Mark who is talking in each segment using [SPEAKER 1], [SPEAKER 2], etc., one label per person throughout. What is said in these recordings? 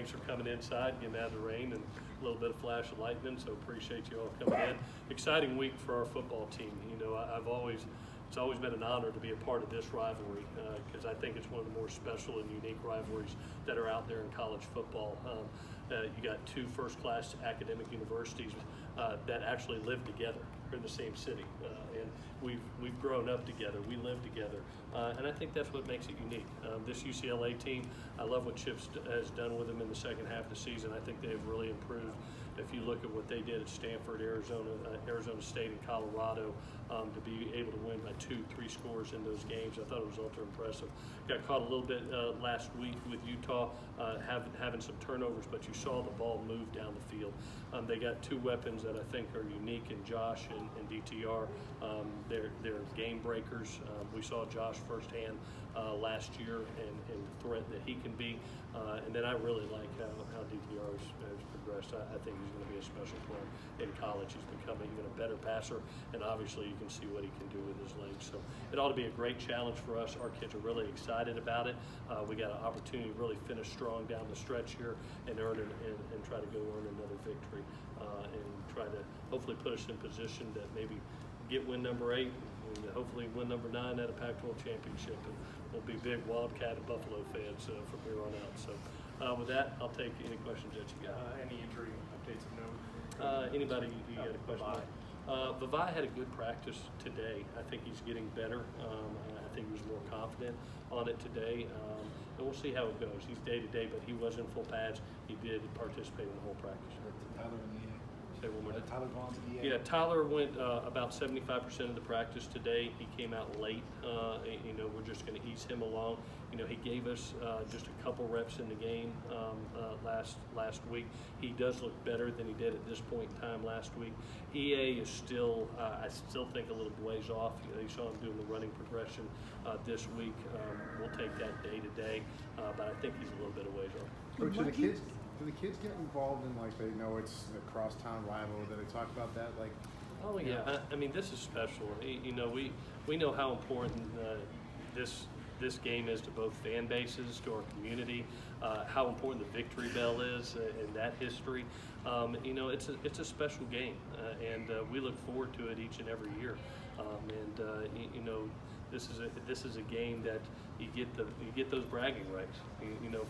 [SPEAKER 1] thanks for coming inside, getting out of the rain, and a little bit of flash of lightning. So appreciate you all coming in. Exciting week for our football team. It's always been an honor to be a part of this rivalry because I think it's one of the more special and unique rivalries that are out there in college football. You got two first-class academic universities that actually live together in the same city, and we've grown up together. We live together, and I think that's what makes it unique. This UCLA team, I love what Chip has done with them in the second half of the season. I think they've really improved. If you look at what they did at Stanford, Arizona State, and Colorado, to be able to win by 2-3 scores in those games, I thought it was ultra impressive. Got caught a little bit last week with Utah having some turnovers, but you saw the ball move down the field. They got two weapons that I think are unique in Josh and DTR. They're game breakers. We saw Josh firsthand last year and the threat that he can be. And then I really like how DTR has progressed. I think he's going to be a special player in college. He's becoming even a better passer, and obviously you can see what he can do with his legs. So it ought to be a great challenge for us. Our kids are really excited about it. We got an opportunity to really finish strong down the stretch here and try to go earn another victory and try to hopefully put us in position that maybe get win number 8 and hopefully win number 9 at a Pac-12 championship. And we'll be big Wildcat and Buffalo fans from here on out. So with that, I'll take any questions that you got.
[SPEAKER 2] Any injury updates of note?
[SPEAKER 1] Anybody you got a question? Vavai had a good practice today. I think he's getting better. I think he was more confident on it today. And we'll see how it goes. He's day-to-day, but he was in full pads. He did participate in the whole practice.
[SPEAKER 3] Tyler in the
[SPEAKER 1] Say one more time.
[SPEAKER 3] Tyler gone to the
[SPEAKER 1] Yeah, Tyler went about 75% of the practice today. He came out late. We're just going to ease him along. He gave us just a couple reps in the game last week. He does look better than he did at this point in time last week. EA is still, I still think, a little ways off. You saw him doing the running progression this week. We'll take that day to day, but I think he's a little bit of ways off.
[SPEAKER 4] Coach, do the kids get involved in, like, they know it's a crosstown rival? Do they talk about that? Like,
[SPEAKER 1] oh yeah, I mean, this is special. We know how important this game is to both fan bases, to our community, how important the victory bell is in that history. It's a special game, and we look forward to it each and every year. This is a game that you get those bragging rights,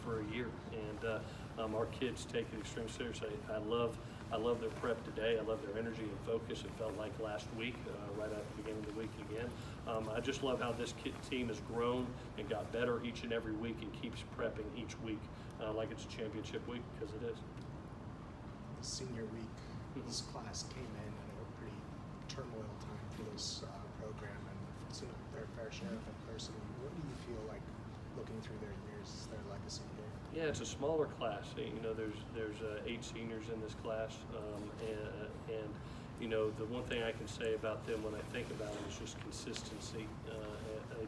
[SPEAKER 1] for a year, and our kids take it extremely seriously. I love their prep today. I love their energy and focus. It felt like last week, right after the beginning of the week again. I just love how this team has grown and got better each and every week and keeps prepping each week like it's a championship week, because it is.
[SPEAKER 2] Senior week, this class came in at a pretty turmoil time for this program, and it's their fair share of adversity. What do you feel like looking through their years, their legacy here?
[SPEAKER 1] Yeah, it's a smaller class. There's 8 seniors in this class, and the one thing I can say about them when I think about them is just consistency,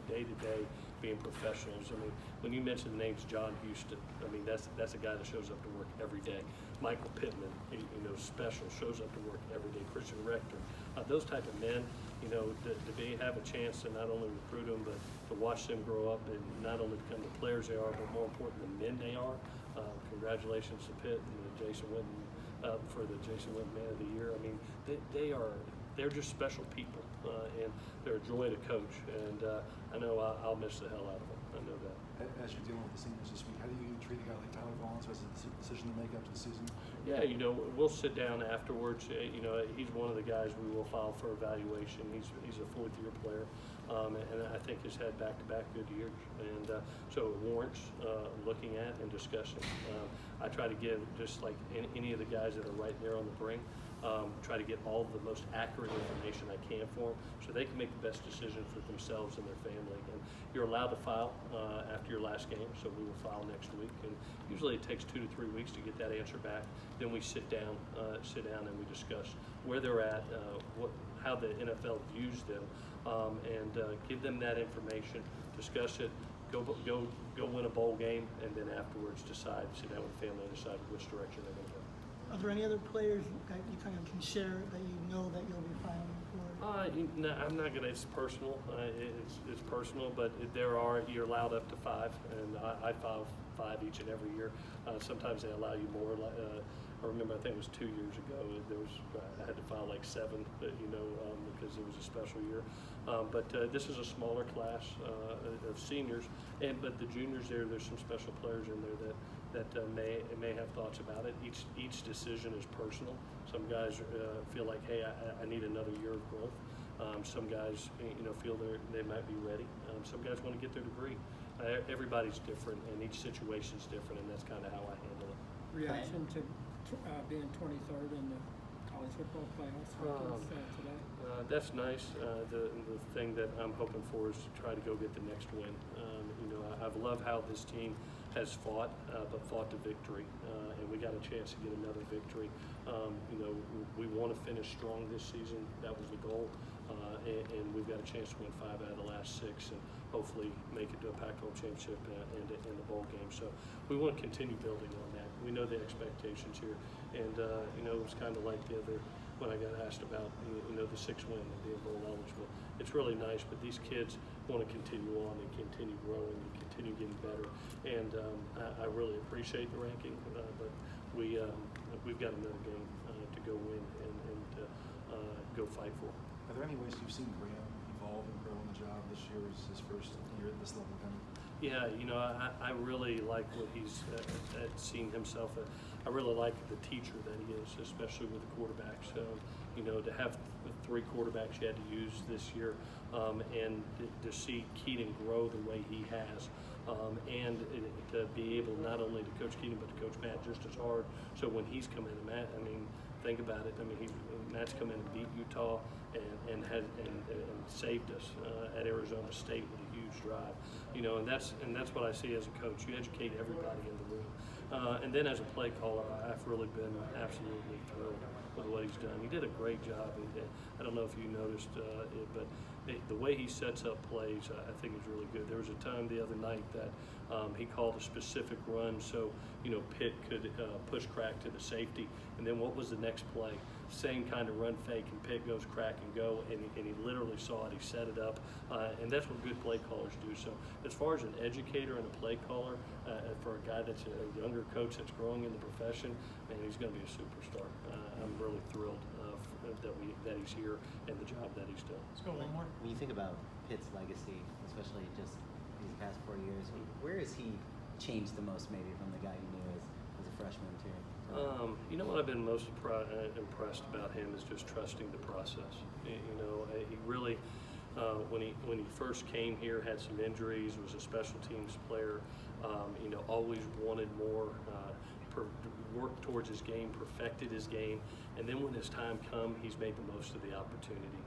[SPEAKER 1] day to day, being professionals. I mean, when you mention the names John Houston, I mean that's a guy that shows up to work every day. Michael Pittman, special, shows up to work every day. Christian Rector, those type of men, to have a chance to not only recruit them, but to watch them grow up and not only become the players they are, but more important, the men they are. Congratulations to Pitt and Jason Witten for the Jason Witten Man of the Year. I mean, they're just special people, and they're a joy to coach. And I know I'll miss the hell out of them. I know that.
[SPEAKER 3] As you're dealing with the seniors this week, how do you treat a guy like Tyler Vaughn as a decision to make after the season?
[SPEAKER 1] Yeah, we'll sit down afterwards. He's one of the guys we will file for evaluation. He's a 4th-year player, and I think he's had back-to-back good years, and so it warrants looking at and discussing. I try to give, just like any of the guys that are right there on the brink, try to get all of the most accurate information I can for them so they can make the best decision for themselves and their family. And you're allowed to file after your last game, so we will file next week. And usually it takes 2 to 3 weeks to get that answer back. Then we sit down and we discuss where they're at, how the NFL views them, and give them that information, discuss it, go win a bowl game, and then afterwards sit down with the family and decide which direction they're going to go.
[SPEAKER 5] Are there any other players that you kind of can share that you know that you'll be filing for?
[SPEAKER 1] No, I'm not gonna. It's personal. It's personal, but you're allowed up to 5, and I file 5 each and every year. Sometimes they allow you more. I remember, I think it was 2 years ago, there was I had to file like 7, because it was a special year. But this is a smaller class of seniors, but the juniors there's some special players in there that may have thoughts about it. Each decision is personal. Some guys feel like, hey, I need another year of growth. Some guys, feel they might be ready. Some guys want to get their degree. Everybody's different, and each situation's different, and that's kind of how I handle it.
[SPEAKER 6] Reaction to being 23rd in the college football playoffs today?
[SPEAKER 1] That's nice. The thing that I'm hoping for is to try to go get the next win. I've loved how this team has fought, but fought to victory, and we got a chance to get another victory. We want to finish strong this season. That was the goal, and we've got a chance to win 5 out of the last 6, and hopefully make it to a Pac-12 championship and the bowl game. So we want to continue building on that. We know the expectations here, and it was kind of like the other when I got asked about the 6th win and being bowl eligible. It's really nice, but these kids want to continue on and continue growing and continue getting better. And I really appreciate the ranking, but we've got another game to go win and to go fight for.
[SPEAKER 3] Are there any ways you've seen Graham evolve and grow in the job this year? Is his first year at this level kind of?
[SPEAKER 1] Yeah, I really like what he's seen himself. I really like the teacher that he is, especially with the quarterbacks. To have 3 quarterbacks you had to use this year, and to see Keaton grow the way he has, and to be able not only to coach Keaton but to coach Matt just as hard. So when he's come in, Matt, think about it. Matt's come in and beat Utah and saved us at Arizona State with a huge drive. And that's what I see as a coach. You educate everybody in the room. And then as a play caller, I've really been absolutely thrilled with what he's done. He did a great job. I don't know if you noticed it, but the way he sets up plays, I think is really good. There was a time the other night that he called a specific run so Pitt could push crack to the safety, and then what was the next play? Same kind of run fake, and Pitt goes crack and go, and he literally saw it. He set it up, and that's what good play callers do. So as far as an educator and a play caller, for a guy that's a younger coach that's growing in the profession, man, he's going to be a superstar. I'm really thrilled that he's here and the job that he's done.
[SPEAKER 6] Let's go one more.
[SPEAKER 7] When you think about Pitt's legacy, especially just these past 4 years, where has he changed the most maybe from the guy you knew as a freshman too?
[SPEAKER 1] What I've been most impressed about him is just trusting the process. He really, when he first came here, had some injuries, was a special teams player, always wanted more, worked towards his game, perfected his game, and then when his time come, he's made the most of the opportunity,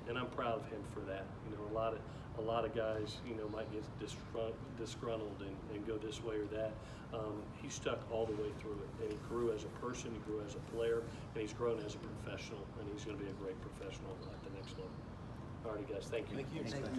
[SPEAKER 1] and I'm proud of him for that. A lot of guys, might get disgruntled and go this way or that. He stuck all the way through it, and he grew as a person, he grew as a player, and he's grown as a professional, and he's going to be a great professional at the next level. All righty, guys, thank you.
[SPEAKER 3] Thank you.
[SPEAKER 7] Thank you.